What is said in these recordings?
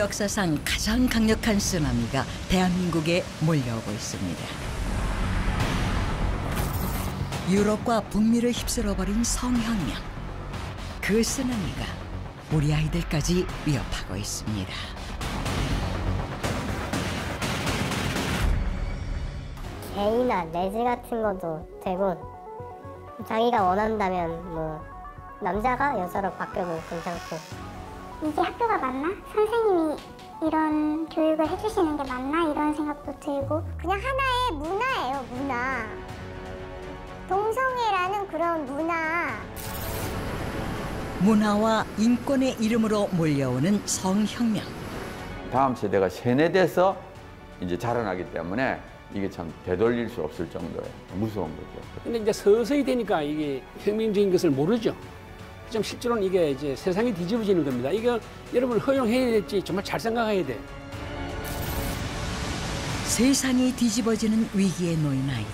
역사상 가장 강력한 쓰나미가 대한민국에 몰려오고 있습니다. 유럽과 북미를 휩쓸어버린 성혁명. 그 쓰나미가 우리 아이들까지 위협하고 있습니다. 개이나 레즈 같은 것도 되고 자기가 원한다면 뭐 남자가 여자로 바뀌어도 괜찮고. 이게 학교가 맞나? 선생님이 이런 교육을 해주시는 게 맞나? 이런 생각도 들고. 그냥 하나의 문화예요, 문화. 동성애라는 그런 문화. 문화와 인권의 이름으로 몰려오는 성혁명. 다음 세대가 세뇌돼서 이제 자라나기 때문에 이게 참 되돌릴 수 없을 정도의 무서운 거죠. 근데 이제 서서히 되니까 이게 혁명적인 것을 모르죠. 좀 실제로는 이게 이제 세상이 뒤집어지는 겁니다. 이거 여러분 허용해야 될지 정말 잘 생각해야 돼. 세상이 뒤집어지는 위기에 놓인 아이들.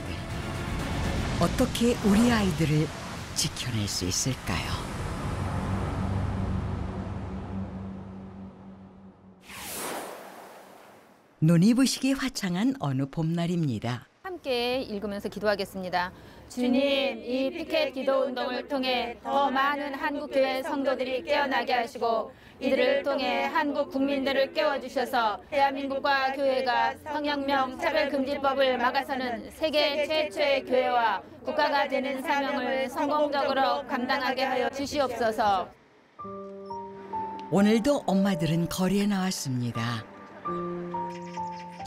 어떻게 우리 아이들을 지켜낼 수 있을까요? 눈이 부시게 화창한 어느 봄날입니다. 함께 읽으면서 기도하겠습니다. 주님, 이 피켓 기도 운동을 통해 더 많은 한국교회 성도들이 깨어나게 하시고 이들을 통해 한국 국민들을 깨워주셔서 대한민국과 교회가 성혁명 차별금지법을 막아서는 세계 최초의 교회와 국가가 되는 사명을 성공적으로 감당하게 하여 주시옵소서. 오늘도 엄마들은 거리에 나왔습니다.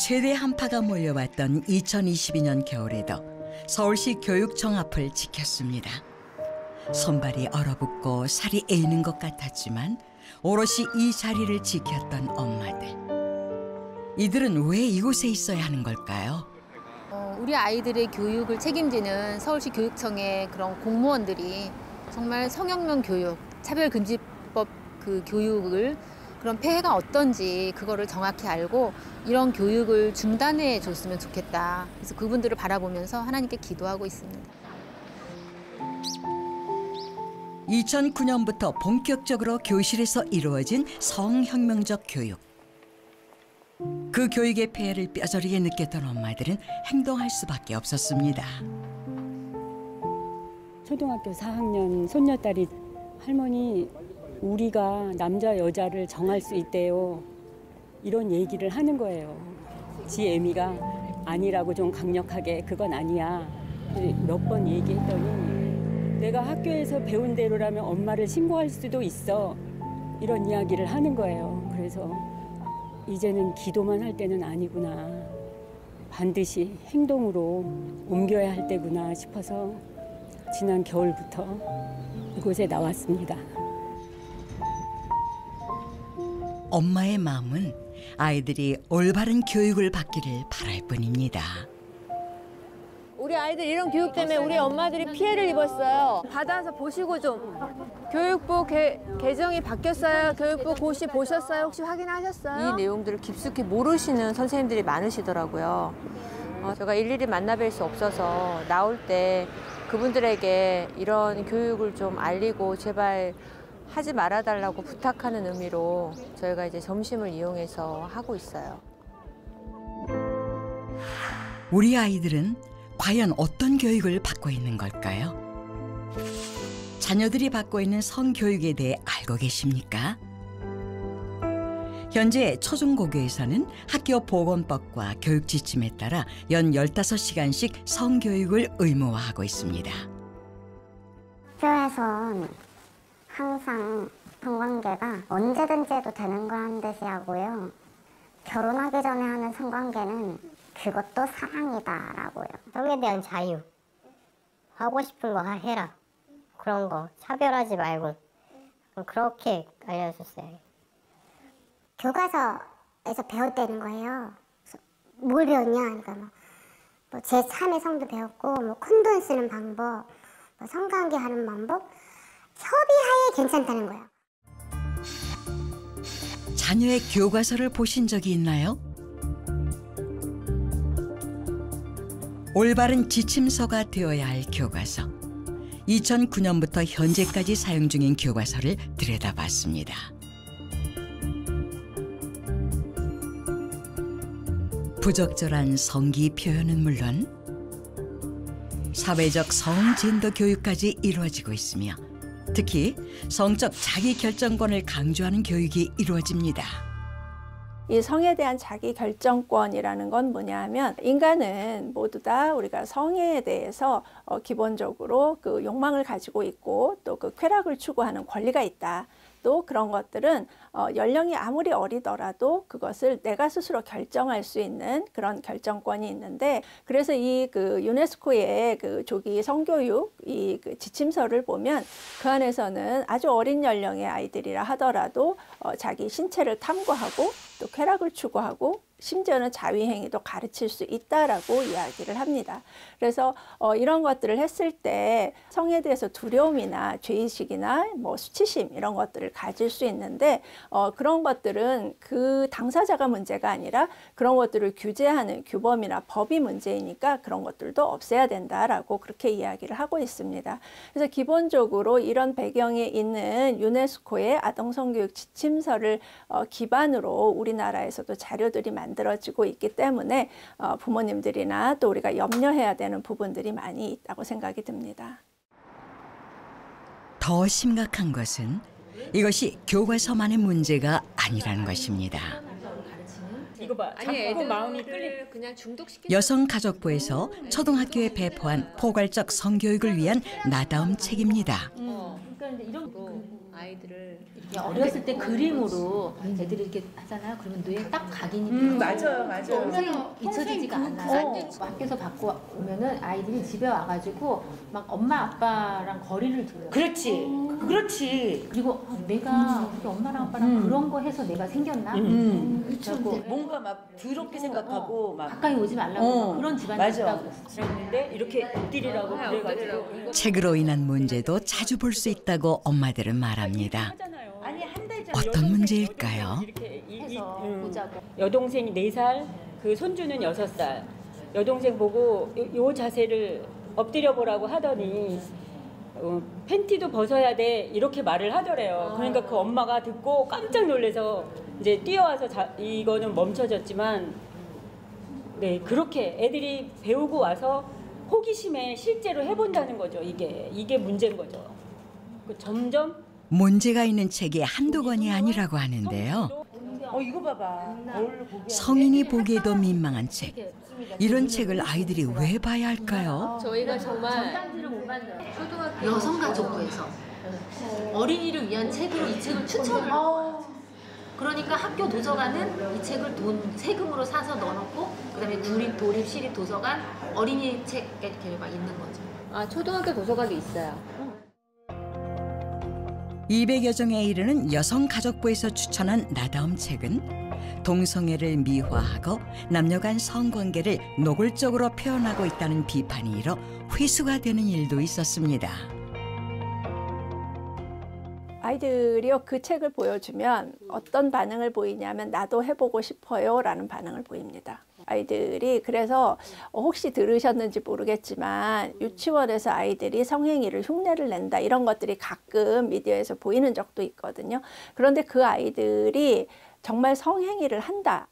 최대 한파가 몰려왔던 2022년 겨울에도 서울시 교육청 앞을 지켰습니다. 손발이 얼어붙고 살이 에이는 것 같았지만 오롯이 이 자리를 지켰던 엄마들. 이들은 왜 이곳에 있어야 하는 걸까요? 우리 아이들의 교육을 책임지는 서울시 교육청의 그런 공무원들이 정말 성혁명 교육, 차별금지법 그 교육을 그런 폐해가 어떤지 그거를 정확히 알고 이런 교육을 중단해 줬으면 좋겠다. 그래서 그분들을 바라보면서 하나님께 기도하고 있습니다. 2009년부터 본격적으로 교실에서 이루어진 성혁명적 교육. 그 교육의 폐해를 뼈저리게 느꼈던 엄마들은 행동할 수밖에 없었습니다. 초등학교 4학년 손녀딸이 할머니 우리가 남자 여자를 정할 수 있대요. 이런 얘기를 하는 거예요. 지 애미가 아니라고 좀 강력하게 그건 아니야. 몇 번 얘기했더니 내가 학교에서 배운 대로라면 엄마를 신고할 수도 있어. 이런 이야기를 하는 거예요. 그래서 이제는 기도만 할 때는 아니구나. 반드시 행동으로 옮겨야 할 때구나 싶어서 지난 겨울부터 이곳에 나왔습니다. 엄마의 마음은 아이들이 올바른 교육을 받기를 바랄 뿐입니다. 우리 아이들 이런 교육 때문에 우리 엄마들이 피해를 입었어요. 받아서 보시고 좀. 교육부 개정이 바뀌었어요. 교육부 고시 보셨어요? 혹시 확인하셨어요? 이 내용들을 깊숙이 모르시는 선생님들이 많으시더라고요. 제가 일일이 만나뵐 수 없어서 나올 때 그분들에게 이런 교육을 좀 알리고 제발 하지 말아달라고 부탁하는 의미로 저희가 이제 점심을 이용해서 하고 있어요. 우리 아이들은 과연 어떤 교육을 받고 있는 걸까요? 자녀들이 받고 있는 성교육에 대해 알고 계십니까? 현재 초중고교에서는 학교 보건법과 교육 지침에 따라 연 15시간씩 성교육을 의무화하고 있습니다. 학교에선 항상 성관계가 언제든지 해도 되는 거란 듯이 하고요. 결혼하기 전에 하는 성관계는 그것도 사랑이다라고요. 성에 대한 자유. 하고 싶은 거 해라. 그런 거 차별하지 말고 그렇게 알려줬어요. 교과서에서 배웠다는 거예요. 뭘 배웠냐? 그러니까 뭐 제3의 성도 배웠고, 뭐 콘돔 쓰는 방법, 뭐 성관계 하는 방법, 협의하에 괜찮다는 거예요. 자녀의 교과서를 보신 적이 있나요? 올바른 지침서가 되어야 할 교과서. 2009년부터 현재까지 사용 중인 교과서를 들여다봤습니다. 부적절한 성기 표현은 물론 사회적 성진도 교육까지 이루어지고 있으며 특히 성적 자기결정권을 강조하는 교육이 이루어집니다. 이 성에 대한 자기 결정권이라는 건 뭐냐 하면 인간은 모두 다 우리가 성에 대해서 기본적으로 그 욕망을 가지고 있고 또 그 쾌락을 추구하는 권리가 있다. 또 그런 것들은 연령이 아무리 어리더라도 그것을 내가 스스로 결정할 수 있는 그런 결정권이 있는데 그래서 이 그 유네스코의 그 조기 성교육 이 그 지침서를 보면 그 안에서는 아주 어린 연령의 아이들이라 하더라도 자기 신체를 탐구하고 또 쾌락을 추구하고 심지어는 자위행위도 가르칠 수 있다라고 이야기를 합니다. 그래서 이런 것들을 했을 때 성에 대해서 두려움이나 죄의식이나 뭐 수치심 이런 것들을 가질 수 있는데 그런 것들은 그 당사자가 문제가 아니라 그런 것들을 규제하는 규범이나 법이 문제이니까 그런 것들도 없애야 된다라고 그렇게 이야기를 하고 있습니다. 그래서 기본적으로 이런 배경에 있는 유네스코의 아동성교육 지침서를 기반으로 우리나라에서도 자료들이 만들어지고 있기 때문에 부모님들이나 또 우리가 염려해야 되는 부분들이 많이 있다고 생각이 듭니다. 더 심각한 것은 이것이 교과서만의 문제가 아니라는 것입니다. 이거 봐. 자꾸 마음이 끌리. 그냥 중독시키. 여성가족부에서 초등학교에 배포한 포괄적 성교육을 위한 나다움 책입니다. 그러니까 이런 아이들을 이렇게 어렸을 때 그림으로 애들이 이렇게 하잖아요. 그러면 뇌에 딱 각인이 돼요. 맞아요. 평생 잊혀지지가 않아요. 학교에서 받고 오면은 아이들이 집에 와가지고 막 엄마 아빠랑 거리를 둬요. 그렇지. 그리고 내가 우리 엄마랑 아빠랑 그런 거 해서 내가 생겼나? 그렇죠. 뭔가 막 더럽게 생각하고 막 가까이 오지 말라고 막 그런 집안이 있다고 그랬어요. 그랬는데 이렇게 엎드리라고 그래가지고 책으로 인한 문제도 자주 볼 수 있다고 엄마들은 말합니다. 아니 한 달 전 어떤 문제일까요? 해서 보자고. 여동생이 4살, 그 손주는 6살. 여동생 보고 요 자세를 엎드려 보라고 하더니 팬티도 벗어야 돼 이렇게 말을 하더래요. 그러니까 그 엄마가 듣고 깜짝 놀라서 이제 뛰어와서 이거는 멈춰졌지만 네 그렇게 애들이 배우고 와서 호기심에 실제로 해본다는 거죠. 이게 문제인 거죠. 점점 문제가 있는 책이 한두 권이 아니라고 하는데요. 이거 봐봐. 성인이 보기에도 민망한 책. 이런 책을 아이들이 왜 봐야 할까요? 저희가 정말 전단지를 못 만들어요. 초등학교 여성가족부에서 어린이를 위한 책으로 이 책을 추천을 해요. 그러니까 학교 도서관은 이 책을 세금으로 사서 넣어놓고 그다음에 도립 시립 도서관 어린이 책 이렇게 막 있는 거죠. 아 초등학교 도서관도 있어요. 200여 종에 이르는 여성가족부에서 추천한 나다움 책은 동성애를 미화하고 남녀 간 성관계를 노골적으로 표현하고 있다는 비판이 일어 회수가 되는 일도 있었습니다. 아이들이요 그 책을 보여주면 어떤 반응을 보이냐면 나도 해보고 싶어요 라는 반응을 보입니다. 아이들이 그래서 혹시 들으셨는지 모르겠지만 유치원에서 아이들이 성행위를 흉내를 낸다 이런 것들이 가끔 미디어에서 보이는 적도 있거든요. 그런데 그 아이들이 정말 성행위를 한다.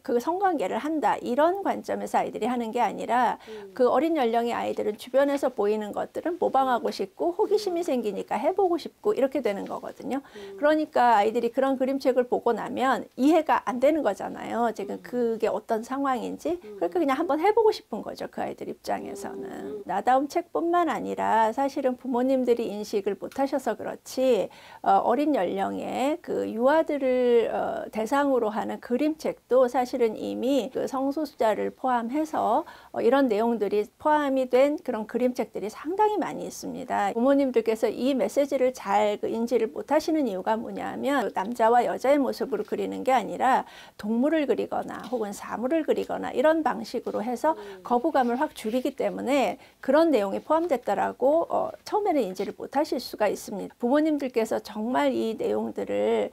그 성관계를 한다 이런 관점에서 아이들이 하는 게 아니라 그 어린 연령의 아이들은 주변에서 보이는 것들은 모방하고 싶고 호기심이 생기니까 해보고 싶고 이렇게 되는 거거든요. 그러니까 아이들이 그런 그림책을 보고 나면 이해가 안 되는 거잖아요. 지금 그게 어떤 상황인지. 그러니까 그냥 한번 해보고 싶은 거죠. 그 아이들 입장에서는. 나다움 책뿐만 아니라 사실은 부모님들이 인식을 못하셔서 그렇지 어린 연령의 그 유아들을 대상으로 하는 그림책도 사실은 이미 그 성소수자를 포함해서 이런 내용들이 포함이 된 그런 그림책들이 상당히 많이 있습니다. 부모님들께서 이 메시지를 잘 인지를 못하시는 이유가 뭐냐면 남자와 여자의 모습으로 그리는 게 아니라 동물을 그리거나 혹은 사물을 그리거나 이런 방식으로 해서 거부감을 확 줄이기 때문에 그런 내용이 포함됐다라고 처음에는 인지를 못하실 수가 있습니다. 부모님들께서 정말 이 내용들을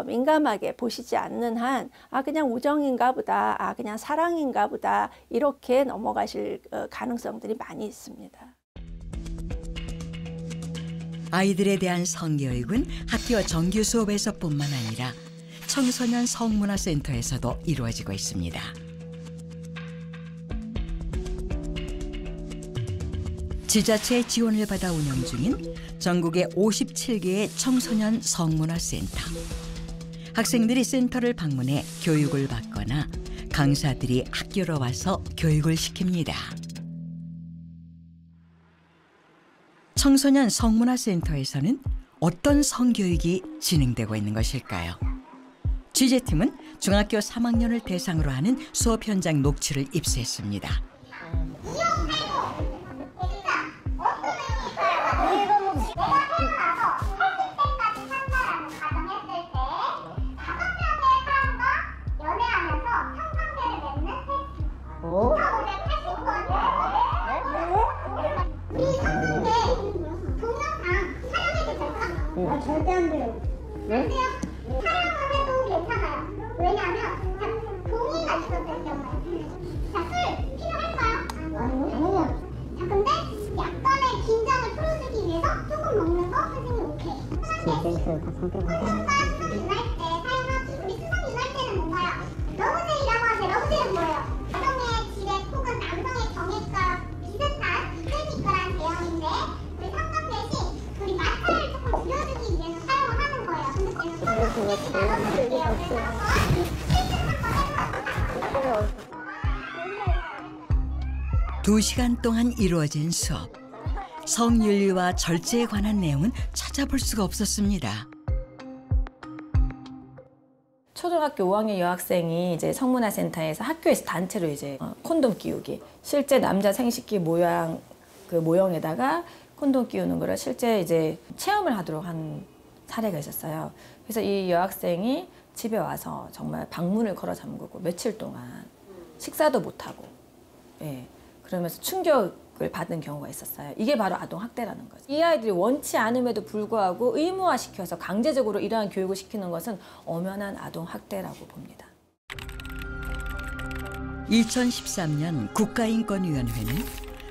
민감하게 보시지 않는 한 그냥 우정인가 보다, 그냥 사랑인가 보다 이렇게 넘어가실 가능성들이 많이 있습니다. 아이들에 대한 성교육은 학교 정규 수업에서뿐만 아니라 청소년 성문화센터에서도 이루어지고 있습니다. 지자체의 지원을 받아 운영 중인 전국의 57개의 청소년 성문화센터. 학생들이 센터를 방문해 교육을 받거나 강사들이 학교로 와서 교육을 시킵니다. 청소년 성문화센터에서는 어떤 성교육이 진행되고 있는 것일까요? 취재팀은 중학교 3학년을 대상으로 하는 수업 현장 녹취를 입수했습니다. 절대 안 돼요. 안 돼요? 촬영을 해도 괜찮아요. 왜냐하면 동의가 있었을 경우에. 자, 술 필요할까요? 아니요. 자, 근데 약간의 긴장을 풀어주기 위해서 조금 먹는 거 선생님 오케이. 수상 유날 때 사용하기. 우리 수상 유날 때는 뭔가요? 러브제이라고 하는데 러브제이는 뭐예요? 여성의 지렛 혹은 남성의 정액과 비슷한 이끌미끌한 제형인데 우리 삼각 대신 우리 마찰을 조금 줄여주기 위해서 사용을 하는 거예요. 근데 저는 손을 나눠드릴게요. 그래서 한번 해봐요. 2시간 동안 이루어진 수업. 성윤리와 절제에 관한 내용은 찾아볼 수가 없었습니다. 초등학교 5학년 여학생이 이제 성문화센터에서 학교에서 단체로 이제 콘돔 끼우기, 실제 남자 생식기 모양 그 모형에다가 콘돔 끼우는 거를 실제 이제 체험을 하도록 한 사례가 있었어요. 그래서 이 여학생이 집에 와서 정말 방문을 걸어 잠그고 며칠 동안 식사도 못 하고, 예, 그러면서 충격을 받은 경우가 있었어요. 이게 바로 아동학대라는 거죠. 이 아이들이 원치 않음에도 불구하고 의무화시켜서 강제적으로 이러한 교육을 시키는 것은 엄연한 아동학대라고 봅니다. 2013년 국가인권위원회는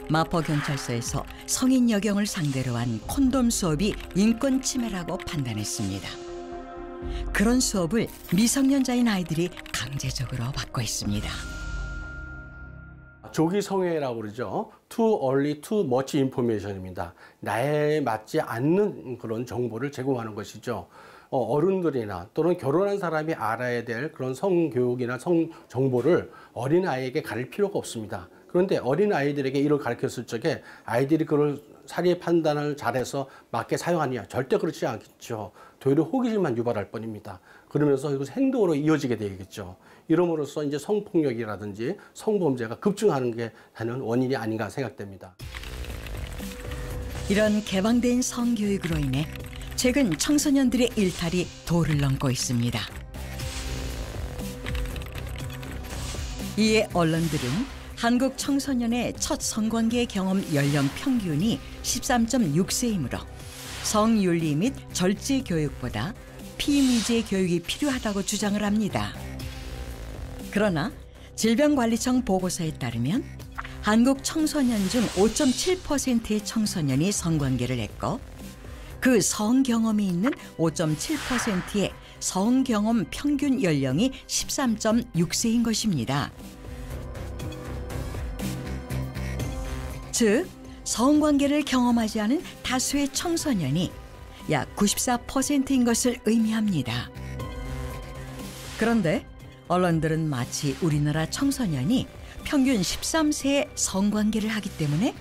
마포경찰서에서 성인 여경을 상대로 한 콘돔 수업이 인권 침해라고 판단했습니다. 그런 수업을 미성년자인 아이들이 강제적으로 받고 있습니다. 조기 성애라고 그러죠. Too early, too much information입니다. 나에 맞지 않는 그런 정보를 제공하는 것이죠. 어른들이나 또는 결혼한 사람이 알아야 될 그런 성교육이나 성정보를 어린아이에게 가릴 필요가 없습니다. 그런데 어린아이들에게 이걸 가르쳤을 적에 아이들이 그걸 사리 판단을 잘해서 맞게 사용하느냐? 절대 그렇지 않겠죠. 도리어 호기심만 유발할 뿐입니다. 그러면서 이것이 행동으로 이어지게 되겠죠. 이름으로써 이제 성폭력이라든지 성범죄가 급증하는 게 다른 원인이 아닌가 생각됩니다. 이런 개방된 성교육으로 인해 최근 청소년들의 일탈이 도를 넘고 있습니다. 이에 언론들은 한국 청소년의 첫 성관계 경험 연령 평균이 13.6세이므로 성윤리 및 절제 교육보다 피임위주의 교육이 필요하다고 주장을 합니다. 그러나 질병관리청 보고서에 따르면 한국 청소년 중 5.7%의 청소년이 성관계를 했고 그 성경험이 있는 5.7%의 성경험 평균 연령이 13.6세인 것입니다. 즉, 성관계를 경험하지 않은 다수의 청소년이 약 94%인 것을 의미합니다. 그런데 언론들은 마치 우리나라 청소년이 평균 13세에 성관계를 하기 때문에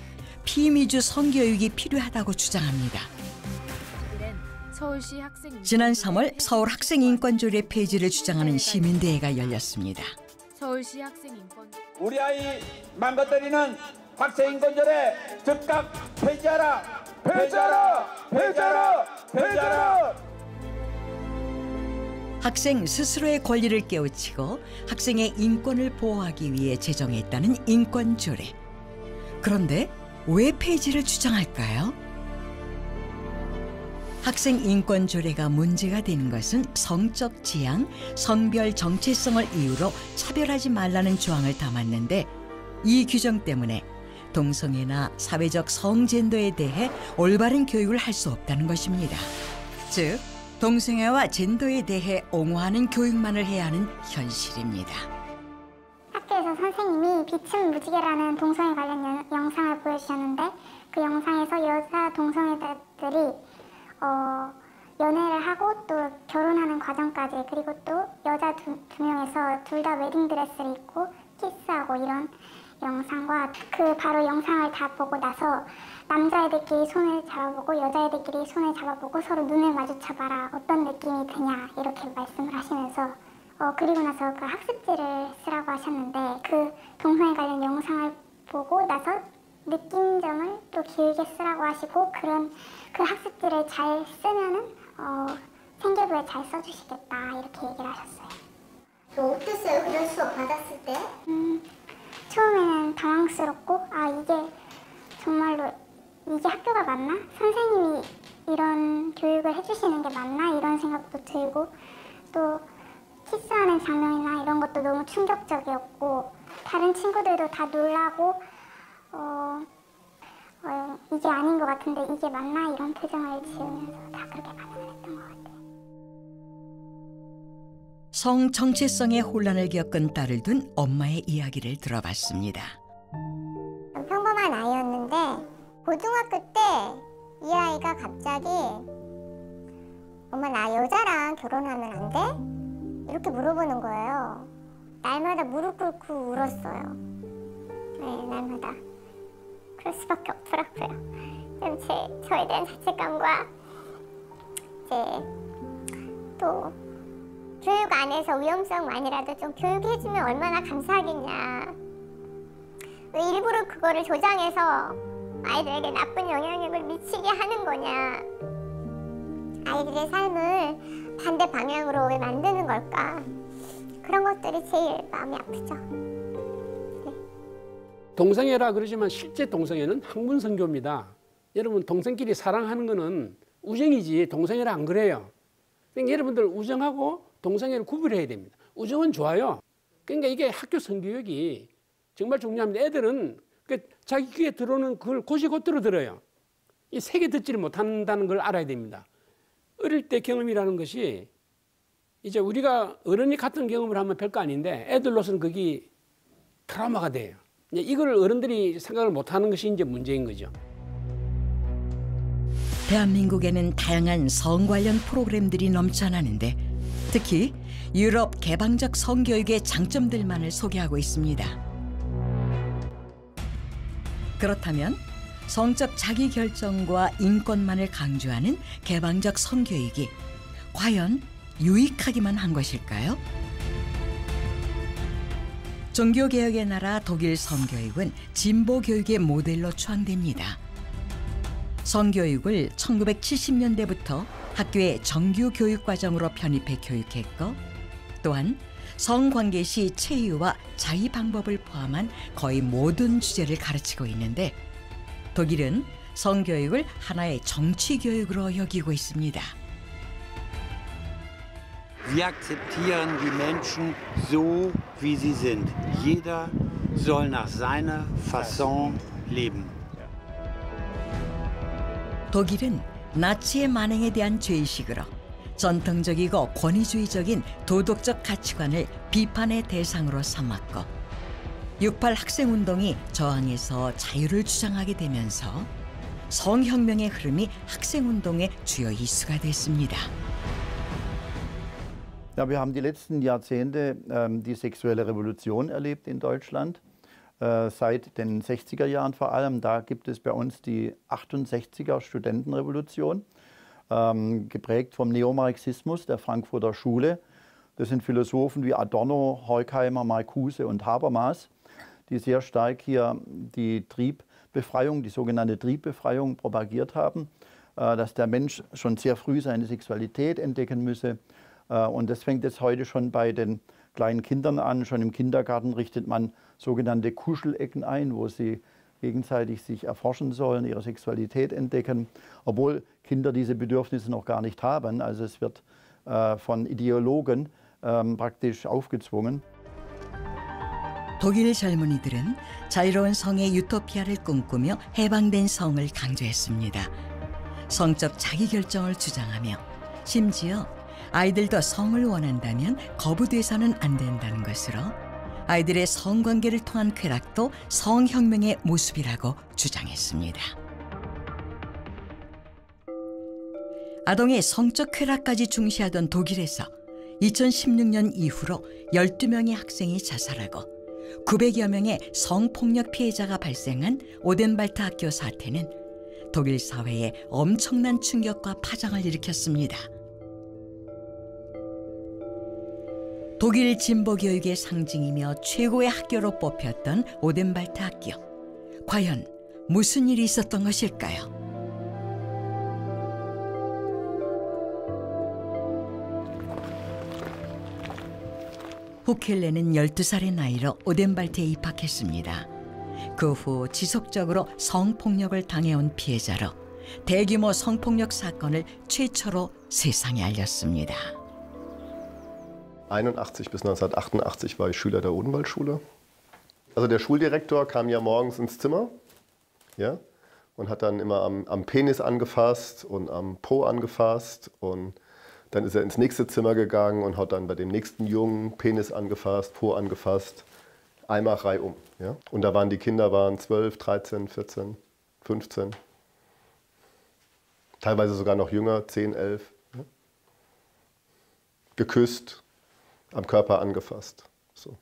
피임위주 성교육이 필요하다고 주장합니다. 지난 3월 서울 학생인권조례 폐지를 주장하는 시민대회가 열렸습니다. 서울시 학생인권 우리 아이 망가뜨리는 학생인권조례 즉각 폐지하라! 폐지하라! 폐지하라! 폐지하라! 학생 스스로의 권리를 깨우치고 학생의 인권을 보호하기 위해 제정했다는 인권조례. 그런데 왜 폐지를 주장할까요? 학생인권조례가 문제가 되는 것은 성적 지향, 성별 정체성을 이유로 차별하지 말라는 조항을 담았는데 이 규정 때문에 동성애나 사회적 성젠더에 대해 올바른 교육을 할 수 없다는 것입니다. 즉, 동성애와 젠더에 대해 옹호하는 교육만을 해야 하는 현실입니다. 학교에서 학교에서 선생님이 빛은 무지개라는 동성애 관련 영상을 보여주셨는데 그 영상에서 여자 동성애자들이 연애를 하고 또 결혼하는 과정까지 그리고 또 여자 두 명에서 둘 다 웨딩드레스를 입고 키스하고 이런 영상과 그 바로 영상을 다 보고 나서 남자애들끼리 손을 잡아보고 여자애들끼리 손을 잡아보고 서로 눈을 마주쳐봐라 어떤 느낌이 드냐 이렇게 말씀을 하시면서 그리고 나서 그 학습지를 쓰라고 하셨는데 그 동성애 관련 영상을 보고 나서 느낀 점을 또 길게 쓰라고 하시고 그 학습지를 잘 쓰면은 생계부에 잘 써주시겠다 이렇게 얘기를 하셨어요. 어땠어요? 그런 수업 받았을 때? 처음에는 당황스럽고 이게 정말로 이게 학교가 맞나? 선생님이 이런 교육을 해주시는 게 맞나? 이런 생각도 들고 또 키스하는 장면이나 이런 것도 너무 충격적이었고 다른 친구들도 다 놀라고 이게 아닌 것 같은데 이게 맞나? 이런 표정을 지으면서 다 그렇게 반응을 했던 것 같아요. 성 정체성의 혼란을 겪은 딸을 둔 엄마의 이야기를 들어봤습니다. 평범한 아이였는데 고등학교 때 이 아이가 갑자기 엄마 나 여자랑 결혼하면 안 돼? 이렇게 물어보는 거예요. 날마다 무릎 꿇고 울었어요. 네, 날마다. 그럴 수밖에 없더라고요. 저에 대한 자책감과 이제 또 교육 안에서 위험성만이라도 좀 교육해주면 얼마나 감사하겠냐. 왜 일부러 그거를 조장해서 아이들에게 나쁜 영향력을 미치게 하는 거냐. 아이들의 삶을 반대 방향으로 왜 만드는 걸까. 그런 것들이 제일 마음이 아프죠. 네. 동성애라 그러지만 실제 동성애는 학문성교입니다. 여러분 동성끼리 사랑하는 거는 우정이지 동성애라 안 그래요. 그러니까 여러분들 우정하고 동성애를 구분해야 됩니다. 우정은 좋아요. 그러니까 이게 학교 성교육이 정말 중요합니다. 애들은 자기 귀에 들어오는 그걸 곧이곧대로 들어요. 이 세게 듣지를 못한다는 걸 알아야 됩니다. 어릴 때 경험이라는 것이 이제 우리가 어른이 같은 경험을 하면 별거 아닌데 애들로서는 그게 트라우마가 돼요. 이걸 어른들이 생각을 못하는 것이 이제 문제인 거죠. 대한민국에는 다양한 성 관련 프로그램들이 넘쳐나는데 특히 유럽 개방적 성교육의 장점들만을 소개하고 있습니다. 그렇다면 성적 자기결정과 인권만을 강조하는 개방적 성교육이 과연 유익하기만 한 것일까요? 종교개혁의 나라 독일 성교육은 진보교육의 모델로 추앙됩니다. 성교육을 1970년대부터 학교의 정규 교육과정으로 편입해 교육했고 또한 성관계 시 체유와 자위 방법을 포함한 거의 모든 주제를 가르치고 있는데 독일은 성교육을 하나의 정치교육으로 여기고 있습니다. Wir akzeptieren die Menschen so, wie sie sind. Jeder soll nach seiner Fasson leben. 독일은 나치의 만행에 대한 죄의식으로 전통적이고 권위주의적인 도덕적 가치관을 비판의 대상으로 삼았고 6.8 학생운동이 저항에서 자유를 주장하게 되면서 성혁명의 흐름이 학생운동의 주요 이슈가 됐습니다. Ja, wir haben die letzten Jahrzehnte die sexuelle Revolution erlebt in Deutschland. Seit den 60er Jahren vor allem, da gibt es bei uns die 68er Studentenrevolution, geprägt vom Neomarxismus der Frankfurter Schule. Das sind Philosophen wie Adorno, Horkheimer, Marcuse und Habermas, die sehr stark hier die Triebbefreiung, die sogenannte Triebbefreiung propagiert haben, dass der Mensch schon sehr früh seine Sexualität entdecken müsse. Und das fängt jetzt heute schon bei den kleinen Kindern an. Schon im Kindergarten richtet man sogenannte Kuschelecken ein, wo sie gegenseitig sich erforschen sollen, ihre Sexualität entdecken, obwohl Kinder diese Bedürfnisse noch gar nicht haben. Also es wird von Ideologen praktisch aufgezwungen. 독일 젊은이들은 자유로운 성의 유토피아를 꿈꾸며 해방된 성을 강조했습니다. 성적 자기결정을 주장하며 심지어 아이들도 성을 원한다면 거부돼서는 안 된다는 것으로 아이들의 성관계를 통한 쾌락도 성혁명의 모습이라고 주장했습니다. 아동의 성적 쾌락까지 중시하던 독일에서 2016년 이후로 12명의 학생이 자살하고 900여 명의 성폭력 피해자가 발생한 오덴발트 학교 사태는 독일 사회에 엄청난 충격과 파장을 일으켰습니다. 독일 진보 교육의 상징이며 최고의 학교로 뽑혔던 오덴발트 학교. 과연 무슨 일이 있었던 것일까요? 후켈레는 12살의 나이로 오덴발트에 입학했습니다. 그 후 지속적으로 성폭력을 당해온 피해자로 대규모 성폭력 사건을 최초로 세상에 알렸습니다. 1981 bis 1988 war ich Schüler der Odenwaldschule. Also der Schuldirektor kam ja morgens ins Zimmer, ja, und hat dann immer am Penis angefasst und am Po angefasst und dann ist er ins nächste Zimmer gegangen und hat dann bei dem nächsten Jungen Penis angefasst, Po angefasst, einmal reihum. Ja? Und da waren die Kinder 12, 13, 14, 15, teilweise sogar noch jünger, 10, 11. Ja? Geküsst, am Körper angefasst. So.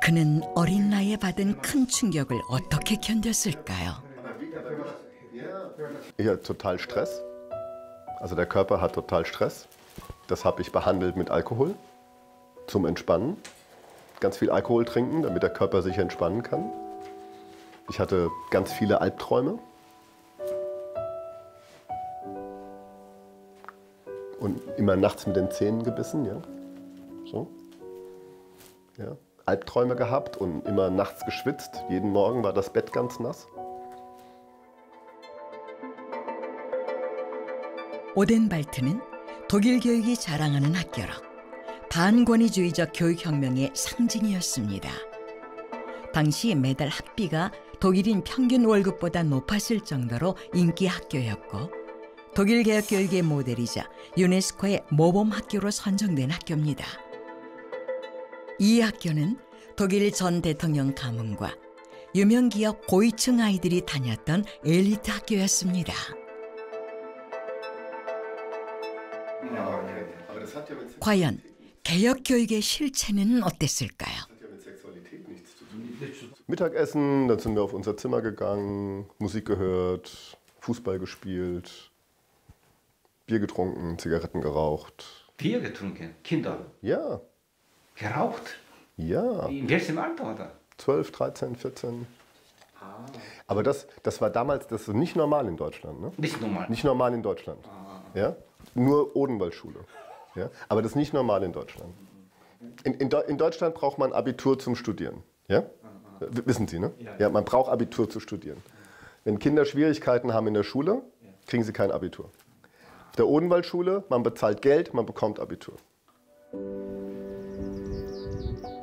그는 어린 나이에 받은 큰 충격을 어떻게 견뎠을까요? Ich hatte total Stress. Also der Körper hat total Stress. Das habe ich behandelt mit Alkohol zum Entspannen. Ganz viel Alkohol trinken, damit der Körper sich entspannen kann. Ich hatte ganz viele Albträume. Und immer nachts mit den Zähnen gebissen, ja. So. Ja. Albträume gehabt und immer nachts geschwitzt. Jeden Morgen war das Bett ganz nass. 오덴발트는 독일 교육이 자랑하는 학교로 반권위주의적 교육혁명의 상징이었습니다. 당시 매달 학비가 독일인 평균 월급보다 높았을 정도로 인기 학교였고 독일 개혁 교육의 모델이자 유네스코의 모범학교로 선정된 학교입니다. 이 학교는 독일 전 대통령 가문과 유명 기업 고위층 아이들이 다녔던 엘리트 학교였습니다. 과연 개혁 교육의 실체는 어땠을까요? Mittagessen, dann sind wir auf unser Zimmer gegangen, Musik gehört, Fußball gespielt, Bier getrunken, Zigaretten geraucht. Bier getrunken? Kinder? Ja. Geraucht? Ja. In welchem Alter war das? 12, 13, 14. Aber das war damals das ist nicht normal in Deutschland. Ne? Nicht normal? Nicht normal in Deutschland. Ja? Nur Odenwaldschule. Ja? Aber das ist nicht normal in Deutschland. In Deutschland braucht man Abitur zum Studieren. Ja? Wissen Sie, ne? Ja, man braucht Abitur zu studieren. Wenn Kinder Schwierigkeiten haben in der Schule, kriegen sie kein Abitur. Auf der Odenwaldschule, man bezahlt Geld, man bekommt Abitur.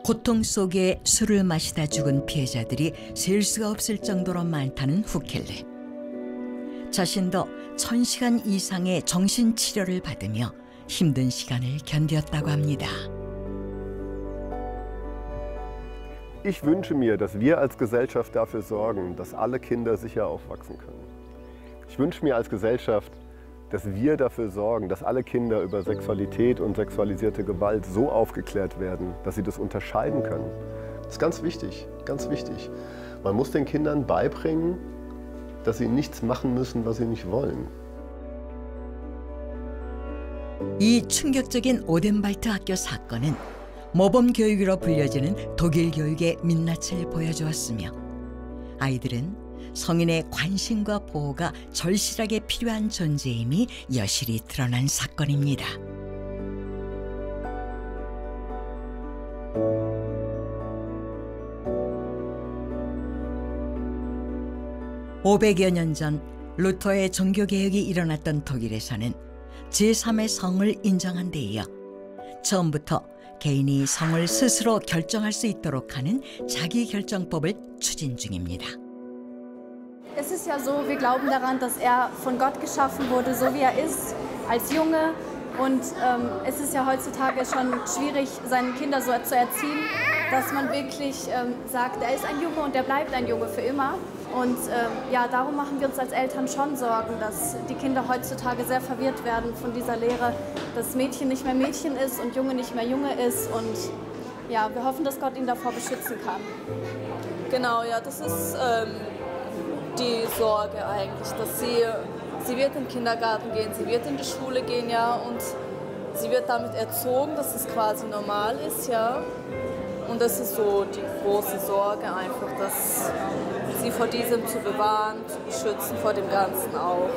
고통 속에 술을 마시다 죽은 피해자들이 셀 수가 없을 정도로 많다는 후켈레. 자신도 1000시간 이상의 정신치료를 받으며 힘든 시간을 견뎠다고 합니다. Ich wünsche mir, dass wir als Gesellschaft dafür sorgen, dass alle Kinder sicher aufwachsen können. Ich wünsche mir als Gesellschaft, dass wir dafür sorgen, dass alle Kinder über Sexualität und sexualisierte Gewalt so aufgeklärt werden, dass sie das unterscheiden können. Das ist ganz wichtig, ganz wichtig. Man muss den Kindern beibringen, dass sie nichts machen müssen, was sie nicht wollen. 이 충격적인 오덴발트 학교 사건은 모범 교육으로 불려지는 독일 교육의 민낯을 보여주었으며 아이들은 성인의 관심과 보호가 절실하게 필요한 존재임이 여실히 드러난 사건입니다. (500여 년) 전 루터의 종교개혁이 일어났던 독일에서는 제3의 성을 인정한 데 이어 처음부터 개인이 성을 스스로 결정할 수 있도록 하는 자기결정법을 추진 중입니다. Es ist ja so, wir glauben daran, dass er von Gott geschaffen wurde, so wie er ist, als Junge, Und es ist ja heutzutage schon schwierig, seine Kinder so zu erziehen, dass man wirklich sagt, er ist ein Junge und er bleibt ein Junge für immer. Und ja, darum machen wir uns als Eltern schon Sorgen, dass die Kinder heutzutage sehr verwirrt werden von dieser Lehre, dass Mädchen nicht mehr Mädchen ist und Junge nicht mehr Junge ist. Und ja, wir hoffen, dass Gott ihn davor beschützen kann. Genau, ja, das ist die Sorge eigentlich, dass sie wird in den Kindergarten gehen, sie wird in die Schule gehen, ja, und sie wird damit erzogen, dass es quasi normal ist, ja. Und das ist so die große Sorge einfach, dass sie vor diesem zu bewahren, zu beschützen, vor dem Ganzen auch.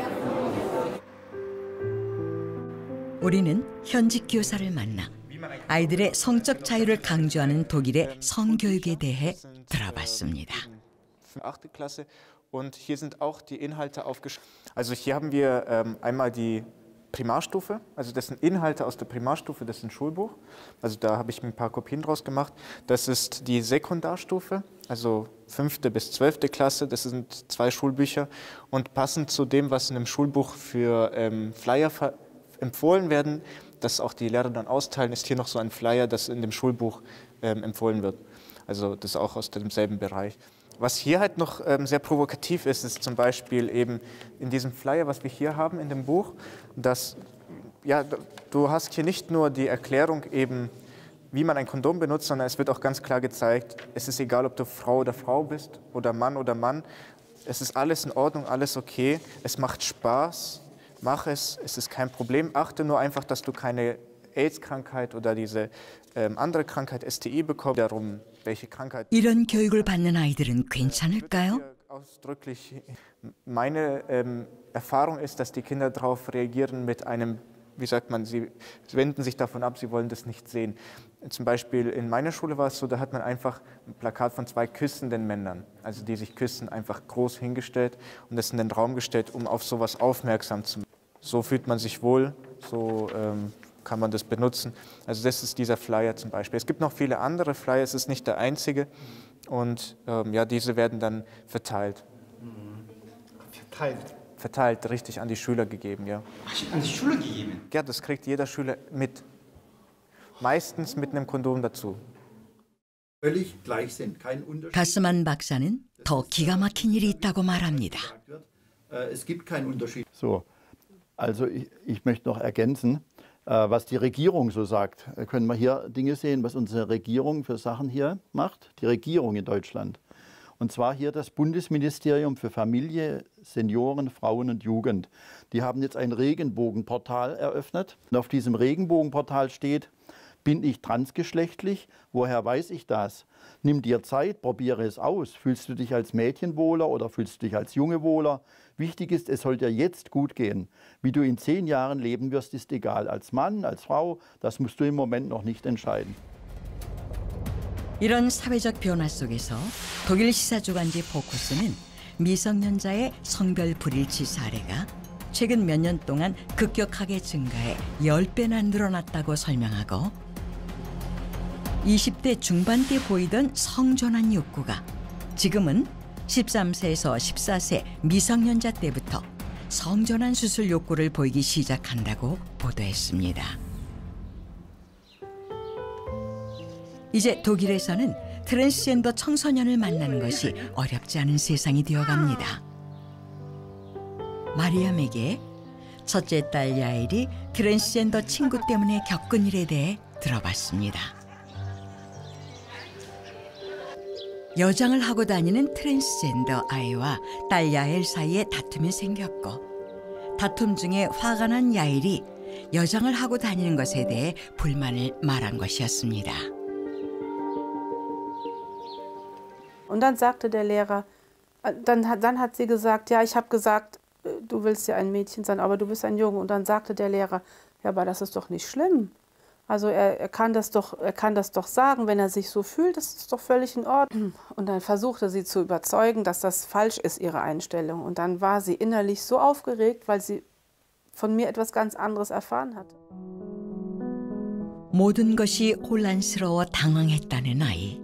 우리는 현직 교사를 만나 아이들의 성적 자유를 강조하는 독일의 성교육에 대해 들어봤습니다. 8. Klasse. Und hier sind auch die Inhalte aufgeschrieben. Also hier haben wir einmal die Primarstufe, also das sind Inhalte aus der Primarstufe, das ist ein Schulbuch. Also da habe ich mir ein paar Kopien draus gemacht. Das ist die Sekundarstufe, also 5. bis 12. Klasse, das sind 2 Schulbücher. Und passend zu dem, was in dem Schulbuch für Flyer empfohlen werden, das auch die Lehrer dann austeilen, ist hier noch so ein Flyer, das in dem Schulbuch empfohlen wird. Also das ist auch aus demselben Bereich. Was hier halt noch sehr provokativ ist, ist zum Beispiel eben in diesem Flyer, was wir hier haben in dem Buch, dass ja, du hast hier nicht nur die Erklärung eben, wie man ein Kondom benutzt, sondern es wird auch ganz klar gezeigt, es ist egal, ob du Frau oder Frau bist oder Mann, es ist alles in Ordnung, alles okay, es macht Spaß, mach es ist kein Problem, achte nur einfach, dass du keine AIDS-Krankheit oder diese andere Krankheit STI bekommst, darum welche Krankheit. 이런 교육을 받는 아이들은 괜찮을까요? Ausdrücklich meine Erfahrung ist, dass die Kinder darauf reagieren mit einem, wie sagt man, sie wenden sich davon ab, sie wollen das nicht sehen. Zum Beispiel in meiner Schule war es so, da hat man einfach ein Plakat von 2 küssenden Männern, also die sich küssen, einfach groß hingestellt und das in den Raum gestellt, um auf sowas aufmerksam zu machen. So fühlt man sich wohl, so kann man das benutzen. Also das ist dieser Flyer zum Beispiel. Es gibt noch viele andere Flyer, es ist nicht der einzige. Und ja, diese werden dann verteilt. Verteilt? Verteilt, richtig, an die Schüler gegeben, ja. An die Schüler gegeben? Ja, das kriegt jeder Schüler mit. Meistens mit einem Kondom dazu. Völlig gleich sind, kein Unterschied. 가스만 박사는 더 기가 막힌 일이 있다고 말합니다. Es gibt keinen Unterschied. So, also ich möchte noch ergänzen, was die Regierung so sagt. Können wir hier Dinge sehen, was unsere Regierung für Sachen hier macht? Die Regierung in Deutschland. Und zwar hier das Bundesministerium für Familie, Senioren, Frauen und Jugend. Die haben jetzt ein Regenbogenportal eröffnet. Und auf diesem Regenbogenportal steht, bin ich transgeschlechtlich? Woher weiß ich das? Nimm dir Zeit, probiere es aus. Fühlst du dich als Mädchen wohler oder fühlst du dich als Junge wohler? Wichtig ist, es soll dir jetzt gut gehen. Wie du in 10 Jahren leben wirst, ist egal. Als Mann, als Frau, das musst du im Moment noch nicht entscheiden. 이런 사회적 변화 속에서 독일 시사주간지 포커스는 미성년자의 성별 불일치 사례가 최근 몇 년 동안 급격하게 증가해 10배나 늘어났다고 설명하고 20대 중반 때 보이던 성전환 욕구가 지금은 13세에서 14세 미성년자 때부터 성전환 수술 욕구를 보이기 시작한다고 보도했습니다. 이제 독일에서는 트랜스젠더 청소년을 만나는 것이 어렵지 않은 세상이 되어갑니다. 마리암에게 첫째 딸 야엘이 트랜스젠더 친구 때문에 겪은 일에 대해 들어봤습니다. 여장을 하고 다니는 트랜스젠더 아이와 딸 야엘 사이에 다툼이 생겼고 다툼 중에 화가 난 야엘이 여장을 하고 다니는 것에 대해 불만을 말한 것이었습니다. Und dann sagte der Lehrer, dann hat sie gesagt, ja, ich habe gesagt, du willst ja ein Mädchen sein, aber du bist ein Junge. Und dann sagte der Lehrer, ja, aber das ist doch nicht schlimm. Also er kann das doch sagen, wenn er sich so fühlt, das ist doch völlig in Ordnung. Und dann versuchte sie zu überzeugen, dass das falsch ist, ihre Einstellung. Und dann war sie innerlich so aufgeregt, weil sie von mir etwas ganz anderes erfahren hatte. 모든 것이 혼란스러워 당황했다는 아이.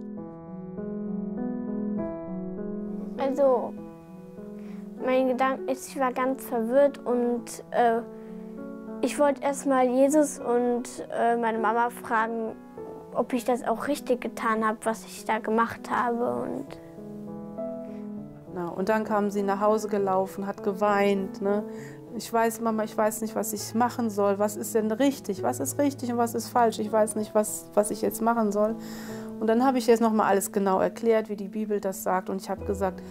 Also, mein Gedanke ist, ich war ganz verwirrt und Ich wollte erstmal Jesus und meine Mama fragen, ob ich das auch richtig getan habe, was ich da gemacht habe. Und dann kam sie nach Hause gelaufen, hat geweint. Ne? Ich weiß, Mama, ich weiß nicht, was ich machen soll. Was ist denn richtig? Was ist richtig und was ist falsch? Ich weiß nicht, was ich jetzt machen soll. Und dann habe ich jetzt noch mal alles genau erklärt, wie die Bibel das sagt. Und ich habe gesagt,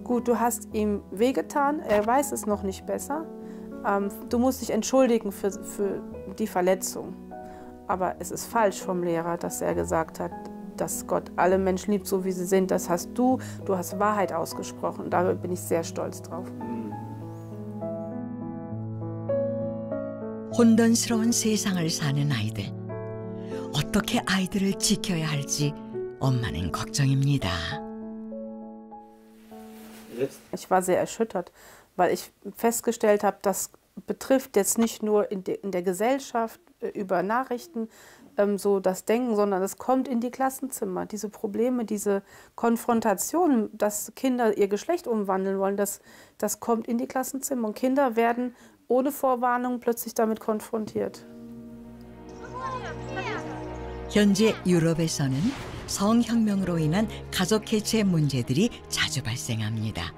gut, du hast ihm wehgetan, er weiß es noch nicht besser. Du musst dich entschuldigen für die Verletzung. Aber es ist falsch vom Lehrer, dass er gesagt hat, dass Gott alle Menschen liebt, so wie sie sind. Das hast du hast Wahrheit ausgesprochen. Da bin ich sehr stolz drauf. 혼돈스러운 세상을 사는 아이들. 어떻게 아이들을 지켜야 할지 엄마는 걱정입니다. Ich war sehr erschüttert, weil ich festgestellt habe, das betrifft jetzt nicht nur in der Gesellschaft über Nachrichten so das Denken, sondern es kommt in die Klassenzimmer. Diese Probleme, diese Konfrontation, dass Kinder ihr Geschlecht umwandeln wollen, das kommt in die Klassenzimmer. Und Kinder werden ohne Vorwarnung plötzlich damit konfrontiert. 현재 유럽에서는 성혁명으로 인한 가족 해체 문제들이 자주 발생합니다.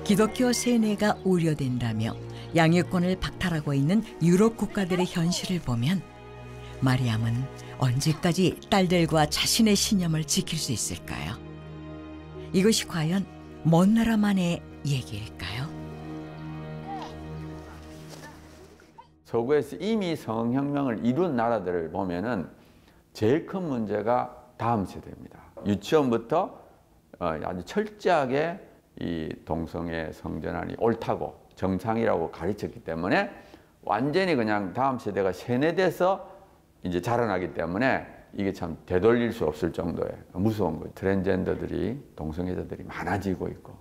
기독교 세뇌가 우려된다며 양육권을 박탈하고 있는 유럽 국가들의 현실을 보면 마리암은 언제까지 딸들과 자신의 신념을 지킬 수 있을까요? 이것이 과연 먼 나라만의 얘기일까요? 서구에서 이미 성혁명을 이룬 나라들을 보면은 제일 큰 문제가 다음 세대입니다. 유치원부터 아주 철저하게 이 동성애 성전환이 옳다고 정상이라고 가르쳤기 때문에 완전히 그냥 다음 세대가 세뇌돼서 이제 자라나기 때문에 이게 참 되돌릴 수 없을 정도의 무서운 거예요. 트랜스젠더들이 동성애자들이 많아지고 있고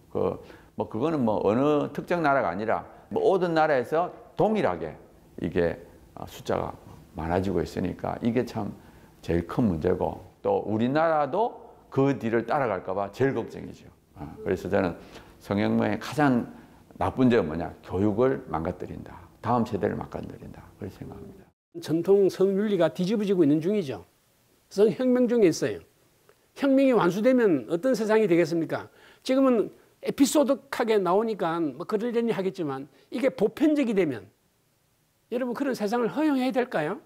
그거는 뭐 어느 특정 나라가 아니라 뭐 모든 나라에서 동일하게 이게 숫자가 많아지고 있으니까 이게 참 제일 큰 문제고 또 우리나라도 그 뒤를 따라갈까 봐 제일 걱정이죠. 그래서 저는 성혁명의 가장 나쁜 점은 뭐냐? 교육을 망가뜨린다. 다음 세대를 망가뜨린다. 그렇게 생각합니다. 전통 성윤리가 뒤집어지고 있는 중이죠. 성혁명 중에 있어요. 혁명이 완수되면 어떤 세상이 되겠습니까? 지금은 에피소드하게 나오니까 뭐 그러려니 하겠지만 이게 보편적이 되면 여러분 그런 세상을 허용해야 될까요?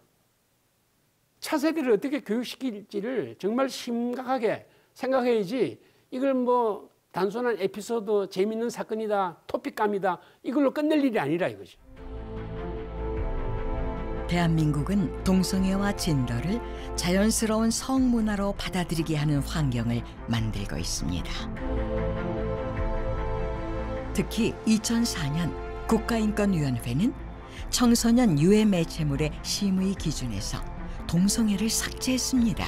차세대를 어떻게 교육시킬지를 정말 심각하게 생각해야지 이걸 뭐 단순한 에피소드, 재미있는 사건이다, 토픽감이다 이걸로 끝낼 일이 아니라 이거죠. 대한민국은 동성애와 젠더를 자연스러운 성문화로 받아들이게 하는 환경을 만들고 있습니다. 특히 2004년 국가인권위원회는 청소년 유해 매체물의 심의 기준에서 동성애를 삭제했습니다.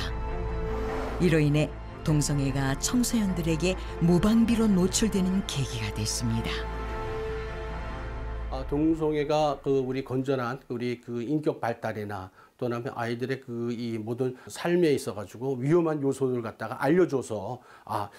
이로 인해 동성애가 청소년들에게 무방비로 노출되는 계기가 됐습니다. 동성애가 우리 건전한 우리 인격 발달이나 또는 아이들의 이 모든 삶에 있어가지고 위험한 요소를 갖다가 알려줘서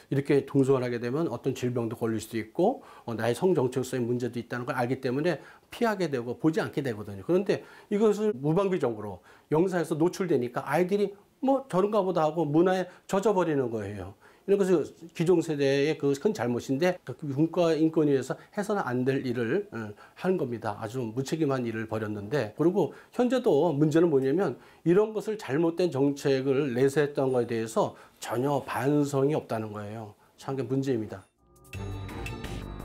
이렇게 동성을 하게 되면 어떤 질병도 걸릴 수도 있고 나의 성 정체성의 문제도 있다는 걸 알기 때문에 피하게 되고 보지 않게 되거든요. 그런데 이것을 무방비적으로 영상에서 노출되니까 아이들이 뭐 저런가 보다 하고 문화에 젖어버리는 거예요. 이런 것은 기존 세대의 큰 잘못인데 국가인권위에서 해서는 안 될 일을 하는 겁니다. 아주 무책임한 일을 벌였는데 그리고 현재도 문제는 뭐냐면 이런 것을 잘못된 정책을 내세했던 것에 대해서 전혀 반성이 없다는 거예요. 참 문제입니다.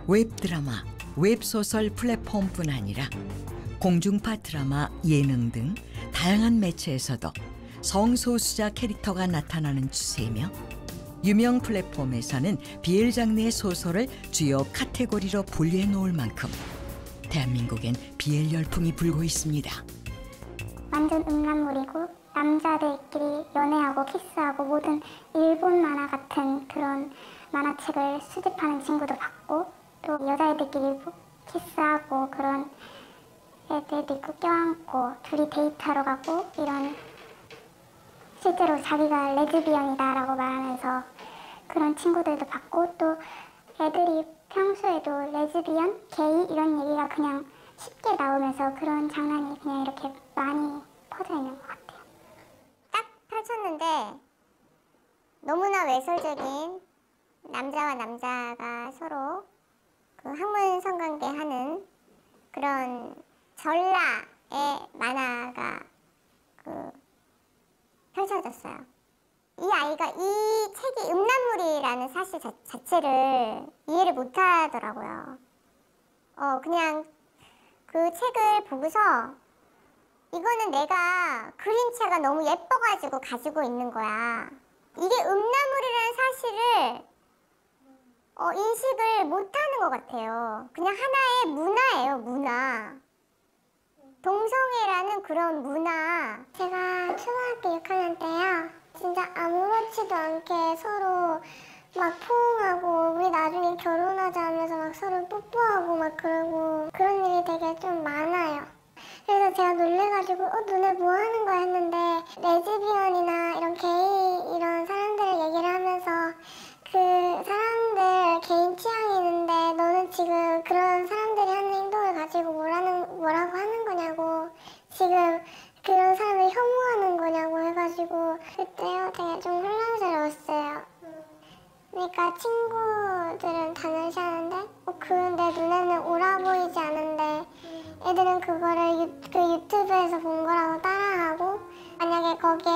웹드라마, 웹소설 플랫폼뿐 아니라 공중파 드라마, 예능 등 다양한 매체에서도 성소수자 캐릭터가 나타나는 추세이며 유명 플랫폼에서는 BL 장르의 소설을 주요 카테고리로 분류해 놓을 만큼 대한민국엔 BL 열풍이 불고 있습니다. 완전 음란물이고 남자들끼리 연애하고 키스하고 모든 일본 만화 같은 그런 만화책을 수집하는 친구도 봤고 또 여자애들끼리 키스하고 그런 애들도 있고 껴안고 둘이 데이트하러 가고 이런 실제로 자기가 레즈비언이다라고 말하면서 그런 친구들도 봤고 또 애들이 평소에도 레즈비언, 게이 이런 얘기가 그냥 쉽게 나오면서 그런 장난이 그냥 이렇게 많이 퍼져 있는 것 같아요. 딱 펼쳤는데 너무나 외설적인 남자와 남자가 서로 그 학문 성관계 하는 그런 전라의 만화가 펼쳐졌어요. 이 아이가 이 책이 음란물이라는 사실 자체를 이해를 못 하더라고요. 그냥 그 책을 보고서 이거는 내가 그림체가 너무 예뻐가지고 가지고 있는 거야. 이게 음란물이라는 사실을 인식을 못하는 것 같아요. 그냥 하나의 문화예요, 문화. 동성애라는 그런 문화. 제가 초등학교 6학년 때요. 진짜 아무렇지도 않게 서로 막 포옹하고 우리 나중에 결혼하자 하면서 막 서로 뽀뽀하고 막 그러고 그런 일이 되게 좀 많아요. 그래서 제가 놀래가지고 너네 뭐 하는 거야 했는데 레즈비언이나 이런 게이 이런 사람들을 얘기를 하면서 그 사람들 개인 취향이 있는데 너는 지금 그런 사람들이 하는 행동을 가지고 뭐라고 하는 거냐고 지금 그런 사람을 혐오하는 거냐고 해가지고 그때요 되게 좀 혼란스러웠어요. 그러니까 친구들은 당연시하는데 그건 내 눈에는 옳아 보이지 않은데 애들은 그거를 그 유튜브에서 본 거라고 따라하고 만약에 거기에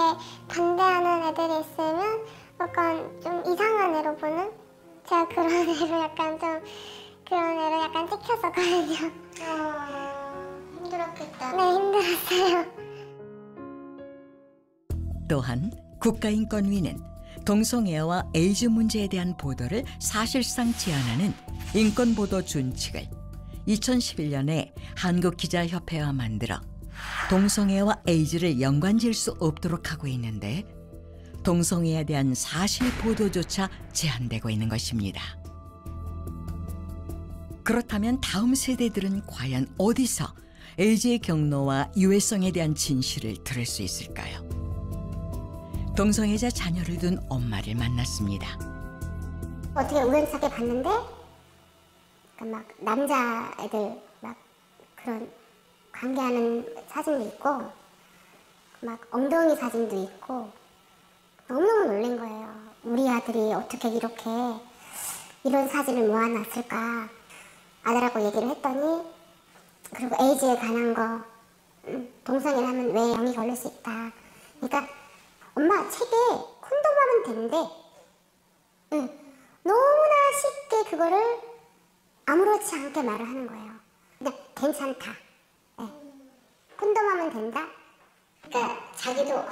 반대하는 애들이 있으면 약간 좀 이상한 애로 보는? 제가 그런 애로 약간 좀 그런 애로 약간 찍혔었거든요. 힘들었겠다. 네, 힘들었어요. 또한 국가인권위는 동성애와 에이즈 문제에 대한 보도를 사실상 제한하는 인권보도 준칙을 2011년에 한국기자협회와 만들어 동성애와 에이즈를 연관지을 수 없도록 하고 있는데 동성애에 대한 사실 보도조차 제한되고 있는 것입니다. 그렇다면 다음 세대들은 과연 어디서 에이즈의 경로와 유해성에 대한 진실을 들을 수 있을까요? 동성애자 자녀를 둔 엄마를 만났습니다. 어떻게 우연찮게 봤는데 막 남자애들 막 그런 관계하는 사진도 있고 막 엉덩이 사진도 있고 너무너무 놀란 거예요. 우리 아들이 어떻게 이렇게 이런 사진을 모아놨을까 아들하고 얘기를 했더니 그리고 에이즈에 관한 거 동성애를 하면 왜 병이 걸릴 수 있다. 그러니까 엄마 책에 콘돔하면 된대. 너무나 쉽게 그거를 아무렇지 않게 말을 하는 거예요. 그냥 괜찮다. 네. 콘돔하면 된다. 그러니까 자기도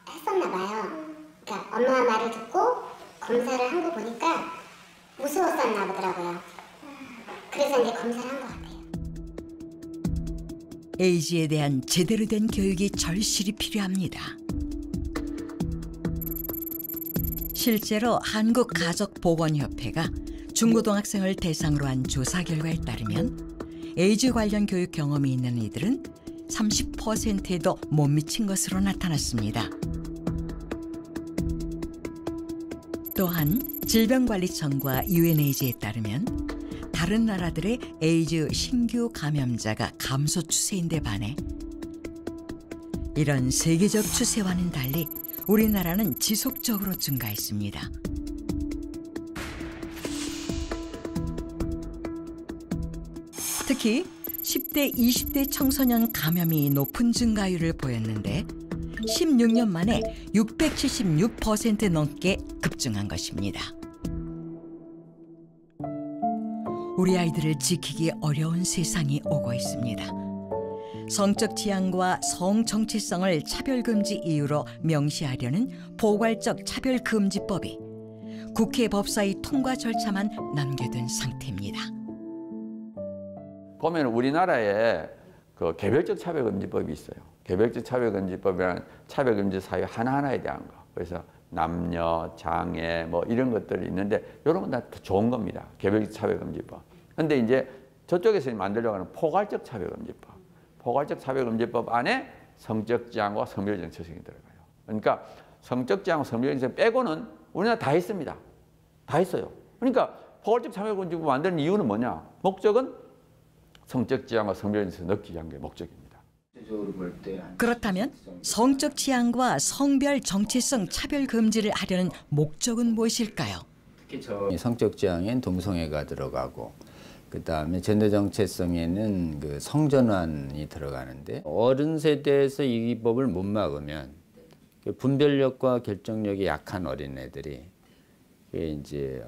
했었나 봐요. 그러니까 엄마 말을 듣고 검사를 한 거 보니까 무서웠었나 보더라고요. 그래서 이제 검사를 한 것 같아요. 에이즈에 대한 제대로 된 교육이 절실히 필요합니다. 실제로 한국가족보건협회가 중고등학생을 대상으로 한 조사 결과에 따르면 에이즈 관련 교육 경험이 있는 이들은 30%에도 못 미친 것으로 나타났습니다. 또한 질병관리청과 UNAIDS에 따르면 다른 나라들의 에이즈 신규 감염자가 감소 추세인데 반해 이런 세계적 추세와는 달리 우리나라는 지속적으로 증가했습니다. 특히 10대, 20대 청소년 감염이 높은 증가율을 보였는데 16년 만에 676% 넘게 급증한 것입니다. 우리 아이들을 지키기 어려운 세상이 오고 있습니다. 성적 지향과 성 정체성을 차별금지 이유로 명시하려는 포괄적 차별금지법이 국회 법사위 통과 절차만 남겨둔 상태입니다. 보면 우리나라에 그 개별적 차별금지법이 있어요. 개별적 차별금지법이란 차별금지 사유 하나하나에 대한 거. 그래서 남녀, 장애 뭐 이런 것들이 있는데 이런 건 다 좋은 겁니다. 개별적 차별금지법. 근데 이제 저쪽에서 만들려고 하는 포괄적 차별금지법. 포괄적 차별금지법 안에 성적 지향과 성별 정체성이 들어가요. 그러니까 성적 지향과 성별 정체성 빼고는 우리나라 다 했습니다. 다 했어요. 그러니까 포괄적 차별금지법 만드는 이유는 뭐냐? 목적은 성적 지향과 성별에서 넣기 위한 게 목적입니다. 그렇다면 성적 지향과 성별 정체성 차별 금지를 하려는 목적은 무엇일까요? 성적 지향엔 동성애가 들어가고 그다음에 젠더 정체성에는 그 성전환이 들어가는데 어른 세대에서 이 법을 못 막으면 분별력과 결정력이 약한 어린애들이 이제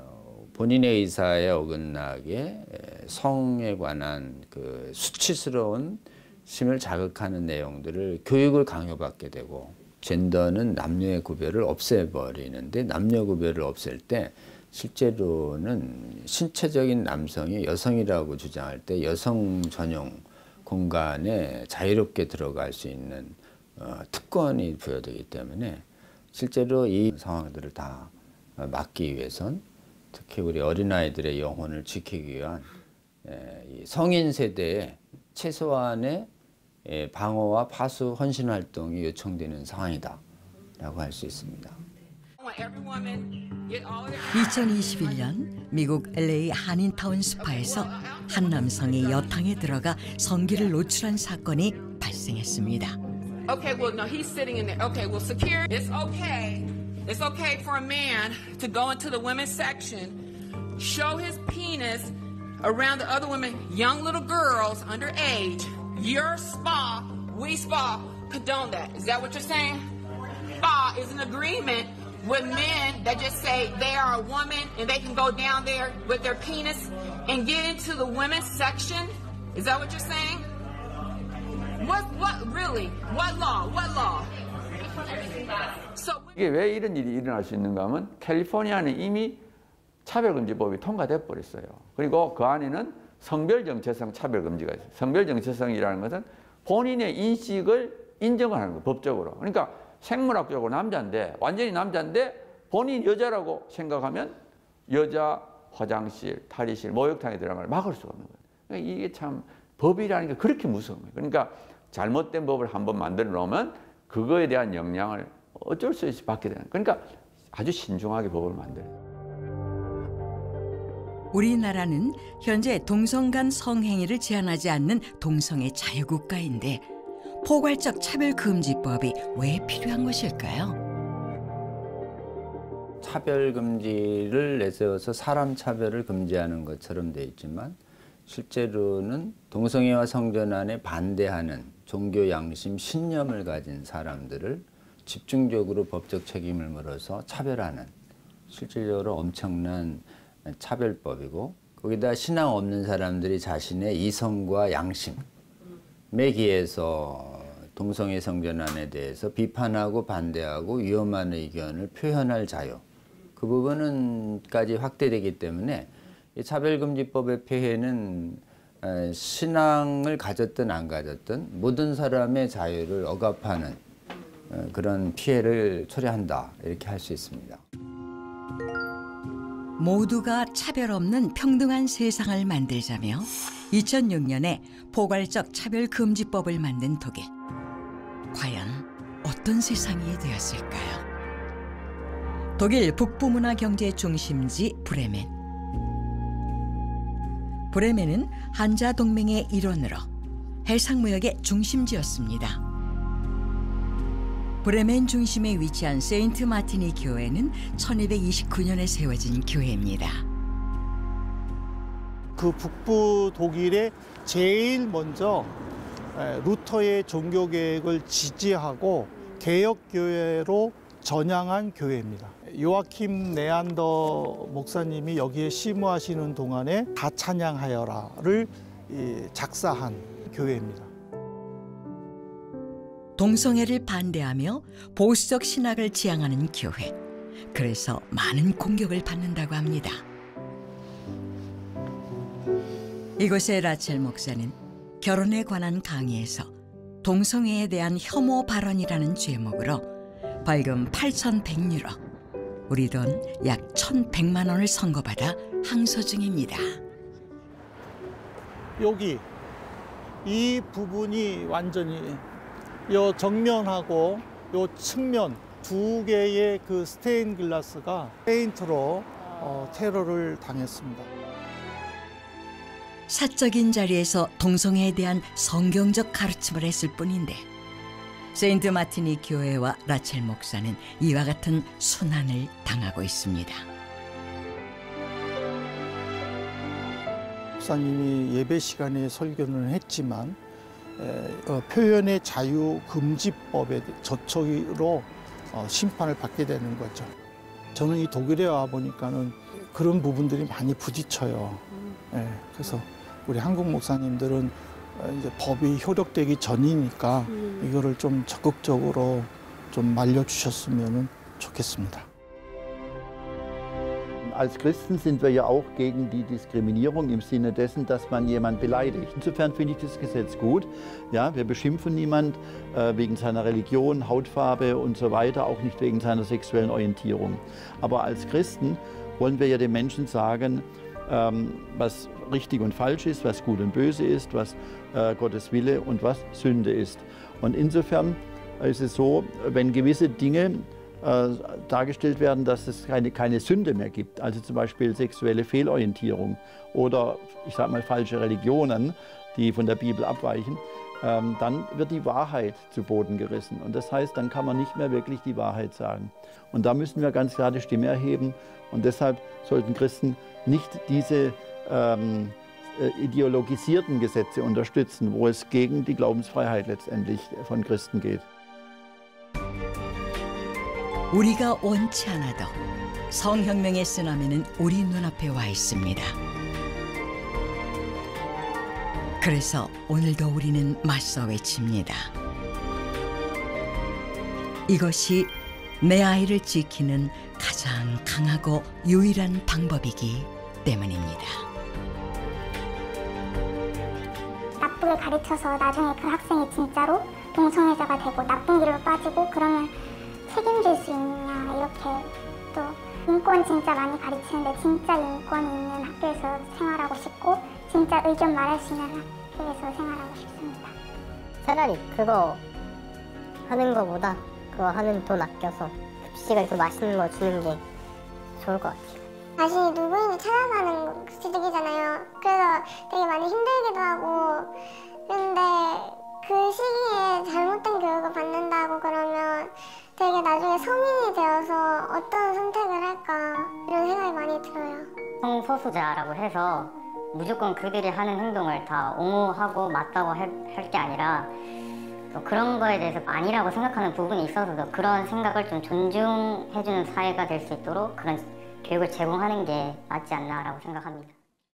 본인의 의사에 어긋나게 성에 관한 그 수치스러운 심을 자극하는 내용들을 교육을 강요받게 되고 젠더는 남녀의 구별을 없애버리는데 남녀 구별을 없앨 때 실제로는 신체적인 남성이 여성이라고 주장할 때 여성 전용 공간에 자유롭게 들어갈 수 있는 특권이 부여되기 때문에 실제로 이 상황들을 다 막기 위해선 특히 우리 어린아이들의 영혼을 지키기 위한 이 성인 세대의 최소한의 방어와 파수 헌신 활동이 요청되는 상황이다라고 할 수 있습니다. 2021년 미국 LA 한인타운 스파에서 한 남성이 여탕에 들어가 성기를 노출한 사건이 발생했습니다. Okay, well, no, he's sitting in there. Okay, well, secure. It's okay. It's okay for a man to go into the women's section, show his penis around the other women, young little girls underage. Your spa, we spa, condone that. Is that what you're saying? Spa is an agreement with men that just say they are a woman and they can go down there with their penis and get into the women's section? Is that what you're saying? What really? What law? What law? 이게 왜 이런 일이 일어날 수 있는가 하면 캘리포니아는 이미 차별금지법이 통과돼 버렸어요. 그리고 그 안에는 성별정체성 차별금지가 있어요. 성별정체성이라는 것은 본인의 인식을 인정하는 거예요, 법적으로. 그러니까 생물학적으로 남자인데 완전히 남자인데 본인 여자라고 생각하면 여자 화장실, 탈의실, 목욕탕에 들어가는 걸 막을 수가 없는 거예요. 그러니까 이게 참 법이라는 게 그렇게 무서운 거예요. 그러니까 잘못된 법을 한번 만들어 놓으면 그거에 대한 영향을 어쩔 수 없이 받게 되는 거예요. 그러니까 아주 신중하게 법을 만들어요. 우리나라는 현재 동성 간 성행위를 제한하지 않는 동성애 자유국가인데 포괄적 차별금지법이 왜 필요한 것일까요? 차별금지를 내세워서 사람 차별을 금지하는 것처럼 돼 있지만 실제로는 동성애와 성전환에 반대하는 종교 양심, 신념을 가진 사람들을 집중적으로 법적 책임을 물어서 차별하는 실질적으로 엄청난 차별법이고 거기다 신앙 없는 사람들이 자신의 이성과 양심에 기해서 동성애 성전환에 대해서 비판하고 반대하고 위험한 의견을 표현할 자유 그 부분은까지 확대되기 때문에 이 차별금지법의 폐해는 신앙을 가졌든 안 가졌든 모든 사람의 자유를 억압하는 그런 피해를 초래한다 이렇게 할 수 있습니다. 모두가 차별 없는 평등한 세상을 만들자며 2006년에 포괄적 차별금지법을 만든 독일. 과연 어떤 세상이 되었을까요? 독일 북부문화 경제 중심지 브레멘. 브레멘은 한자 동맹의 일원으로 해상무역의 중심지였습니다. 브레멘 중심에 위치한 세인트 마티니 교회는 1229년에 세워진 교회입니다. 그 북부 독일에 제일 먼저 루터의 종교개혁을 지지하고 개혁교회로 전향한 교회입니다. 요아킴 네안더 목사님이 여기에 심우하시는 동안에 다 찬양하여라를 작사한 교회입니다. 동성애를 반대하며 보수적 신학을 지향하는 교회. 그래서 많은 공격을 받는다고 합니다. 이곳의 라첼 목사는 결혼에 관한 강의에서 동성애에 대한 혐오 발언이라는 제목으로 벌금 8,100유로, 우리 돈 약 1,100만 원을 선고받아 항소 중입니다. 여기 이 부분이 완전히 요 정면하고 요 측면 두 개의 그 스테인 글라스가 페인트로 테러를 당했습니다. 사적인 자리에서 동성애에 대한 성경적 가르침을 했을 뿐인데 세인트 마티니 교회와 라첼 목사는 이와 같은 순환을 당하고 있습니다. 목사님이 예배 시간에 설교는 했지만 표현의 자유 금지법에 저촉으로 심판을 받게 되는 거죠. 저는 이 독일에 와 보니까는 그런 부분들이 많이 부딪혀요. 그래서 우리 한국 목사님들은 이제 법이 효력되기 전이니까 이거를 좀 적극적으로 좀 말려주셨으면 좋겠습니다. Als Christen sind wir ja auch gegen die Diskriminierung im Sinne dessen, dass man jemanden beleidigt. Insofern finde ich das Gesetz gut. Ja, wir beschimpfen niemand wegen seiner Religion, Hautfarbe und so weiter, auch nicht wegen seiner sexuellen Orientierung. Aber als Christen wollen wir ja den Menschen sagen, was richtig und falsch ist, was gut und böse ist, was Gottes Wille und was Sünde ist. Und insofern ist es so, wenn gewisse Dinge dargestellt werden, dass es keine Sünde mehr gibt, also zum Beispiel sexuelle Fehlorientierung oder ich sage mal falsche Religionen, die von der Bibel abweichen, dann wird die Wahrheit zu Boden gerissen. Und das heißt, dann kann man nicht mehr wirklich die Wahrheit sagen. Und da müssen wir ganz klar die Stimme erheben. Und deshalb sollten Christen nicht diese ideologisierten Gesetze unterstützen, wo es gegen die Glaubensfreiheit letztendlich von Christen geht. 우리가 원치 않아도 성혁명의 쓰나미는 우리 눈앞에 와 있습니다. 그래서 오늘도 우리는 맞서 외칩니다. 이것이 내 아이를 지키는 가장 강하고 유일한 방법이기 때문입니다. 나쁘게 가르쳐서 나중에 그 학생이 진짜로 동성애자가 되고 나쁜 길로 빠지고 그러면 책임질 수 있냐, 이렇게 또 인권 진짜 많이 가르치는데 진짜 인권 있는 학교에서 생활하고 싶고 진짜 의견 말할 수 있는 학교에서 생활하고 싶습니다. 차라리 그거 하는 거보다 그거 하는 돈 아껴서 급식을 더 맛있는 거 주는 게 좋을 것 같아요. 다시 누구인지 찾아가는 시기잖아요. 그래서 되게 많이 힘들기도 하고 근데 그 시기에 잘못된 교육을 받는다고 그러면 되게 나중에 성인이 되어서 어떤 선택을 할까 이런 생각이 많이 들어요. 성소수자라고 해서 무조건 그들이 하는 행동을 다 옹호하고 맞다고 할 게 아니라 또 그런 거에 대해서 아니라고 생각하는 부분이 있어서도 그런 생각을 좀 존중해주는 사회가 될 수 있도록 그런 교육을 제공하는 게 맞지 않나라고 생각합니다.